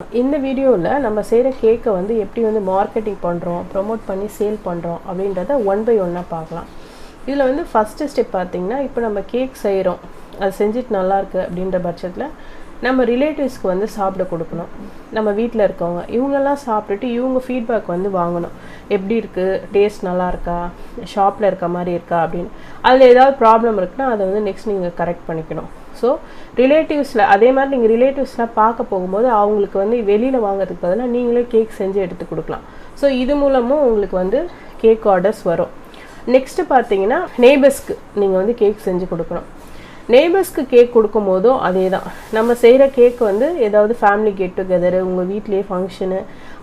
இந்த வீடியோவில் நம்ம செய்கிற கேக்கை வந்து எப்படி வந்து மார்க்கெட்டிங் பண்ணுறோம், ப்ரொமோட் பண்ணி சேல் பண்ணுறோம் அப்படின்றத ஒன் பை ஒன்னாக பார்க்கலாம். இதில் வந்து ஃபஸ்ட்டு ஸ்டெப் பார்த்திங்கன்னா, இப்போ நம்ம கேக் செய்கிறோம், அது செஞ்சுட்டு நல்லாயிருக்கு அப்படின்ற பட்சத்தில் நம்ம ரிலேட்டிவ்ஸ்க்கு வந்து சாப்பிட கொடுக்கணும். நம்ம வீட்டில் இருக்கவங்க இவங்கெல்லாம் சாப்பிட்டுட்டு இவங்க ஃபீட்பேக் வந்து வாங்கணும். எப்படி இருக்குது, டேஸ்ட் நல்லா இருக்கா, ஷாப்பில் இருக்க மாதிரி இருக்கா அப்படின்னு. அதில் ஏதாவது ப்ராப்ளம் இருக்குன்னா அதை வந்து நெக்ஸ்ட் நீங்கள் கரெக்ட் பண்ணிக்கணும். ஸோ ரிலேட்டிவ்ஸில் அதே மாதிரி நீங்கள் ரிலேட்டிவ்ஸ்லாம் பார்க்க போகும்போது அவங்களுக்கு வந்து வெளியில் வாங்கிறதுக்கு பதிலாக நீங்களே கேக் செஞ்சு எடுத்து கொடுக்கலாம். ஸோ இது மூலமும் உங்களுக்கு வந்து கேக் ஆர்டர்ஸ் வரும். நெக்ஸ்ட்டு பார்த்தீங்கன்னா, நெய்பர்ஸ்க்கு நீங்கள் வந்து கேக் செஞ்சு கொடுக்கணும். நெய்பர்ஸ்க்கு கேக் கொடுக்கும் போதும் அதே தான். நம்ம செய்கிற கேக் வந்து ஏதாவது ஃபேமிலி கெட் டுகெதரு, உங்கள் வீட்லேயே ஃபங்க்ஷனு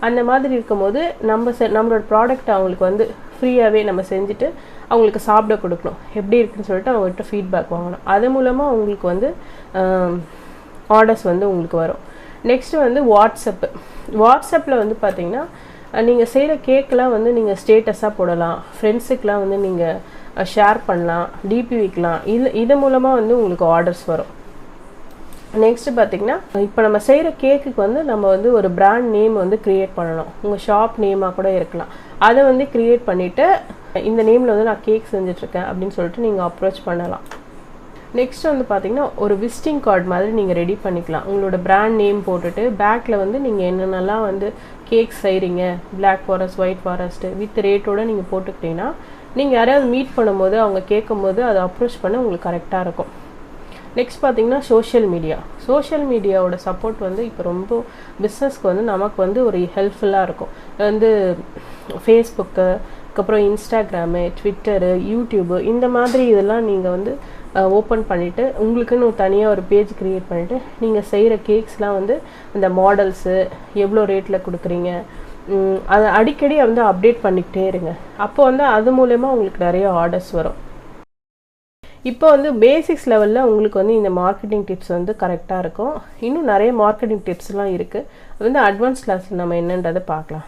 அந்த மாதிரி இருக்கும்போது நம்மளோட ப்ராடக்ட் அவங்களுக்கு வந்து ஃப்ரீயாகவே நம்ம செஞ்சுட்டு அவங்களுக்கு சாப்பிட கொடுக்கணும். எப்படி இருக்குன்னு சொல்லிட்டு அவங்கள்ட்ட ஃபீட்பேக் வாங்கணும். அது மூலமாக அவங்களுக்கு வந்து ஆர்டர்ஸ் வந்து உங்களுக்கு வரும். நெக்ஸ்ட்டு வந்து வாட்ஸ்அப்பில் வந்து பார்த்திங்கன்னா, நீங்கள் செய்கிற கேக்கெலாம் வந்து நீங்கள் ஸ்டேட்டஸாக போடலாம், ஃப்ரெண்ட்ஸுக்கெலாம் வந்து நீங்கள் ஷேர் பண்ணலாம், டிபி வைக்கலாம். இது மூலமாக வந்து உங்களுக்கு ஆர்டர்ஸ் வரும். நெக்ஸ்ட்டு பார்த்திங்கன்னா, இப்போ நம்ம செய்கிற கேக்குக்கு வந்து நம்ம வந்து ஒரு பிராண்ட் நேம் வந்து க்ரியேட் பண்ணணும். உங்கள் ஷாப் நேமாக கூட இருக்கலாம். அதை வந்து க்ரியேட் பண்ணிவிட்டு இந்த நேமில் வந்து நான் கேக் செஞ்சிட்ருக்கேன் அப்படின்னு சொல்லிட்டு நீங்கள் அப்ரோச் பண்ணலாம். நெக்ஸ்ட் வந்து பார்த்திங்கன்னா, ஒரு விசிட்டிங் கார்டு மாதிரி நீங்கள் ரெடி பண்ணிக்கலாம். உங்களோட பிராண்ட் நேம் போட்டுட்டு பேக்கில் வந்து நீங்கள் என்னென்னலாம் வந்து கேக் செய்கிறீங்க, black forest, white forest with ரேட்டோடு நீங்கள் போட்டுக்கிட்டீங்கன்னா நீங்கள் யாராவது மீட் பண்ணும்போது அவங்க கேட்கும்போது அதை அப்ரோச் பண்ண உங்களுக்கு கரெக்டாக இருக்கும். நெக்ஸ்ட் பார்த்திங்கன்னா, சோஷியல் மீடியாவோட சப்போர்ட் வந்து இப்போ ரொம்ப பிஸ்னஸ்க்கு வந்து நமக்கு வந்து ஒரு ஹெல்ப்ஃபுல்லாக இருக்கும். வந்து ஃபேஸ்புக்கு, அதுக்கப்புறம் இன்ஸ்டாகிராமு, ட்விட்டரு, யூடியூபு இந்த மாதிரி இதெல்லாம் நீங்கள் வந்து ஓப்பன் பண்ணிவிட்டு உங்களுக்குன்னு தனியாக ஒரு பேஜ் க்ரியேட் பண்ணிவிட்டு நீங்கள் செய்கிற கேக்ஸ்லாம் வந்து அந்த மாடல்ஸு எவ்வளோ ரேட்டில் கொடுக்குறீங்க அதை அடிக்கடி வந்து அப்டேட் பண்ணிக்கிட்டே இருங்க. அப்போ வந்து அது மூலமா உங்களுக்கு நிறைய ஆர்டர்ஸ் வரும். இப்போ வந்து பேசிக்ஸ் லெவலில் உங்களுக்கு வந்து இந்த மார்க்கெட்டிங் டிப்ஸ் வந்து கரெக்டாக இருக்கும். இன்னும் நிறைய மார்க்கெட்டிங் டிப்ஸ்லாம் இருக்குது. அது வந்து அட்வான்ஸ் கிளாஸில் நம்ம என்னன்றதை பார்க்கலாம்.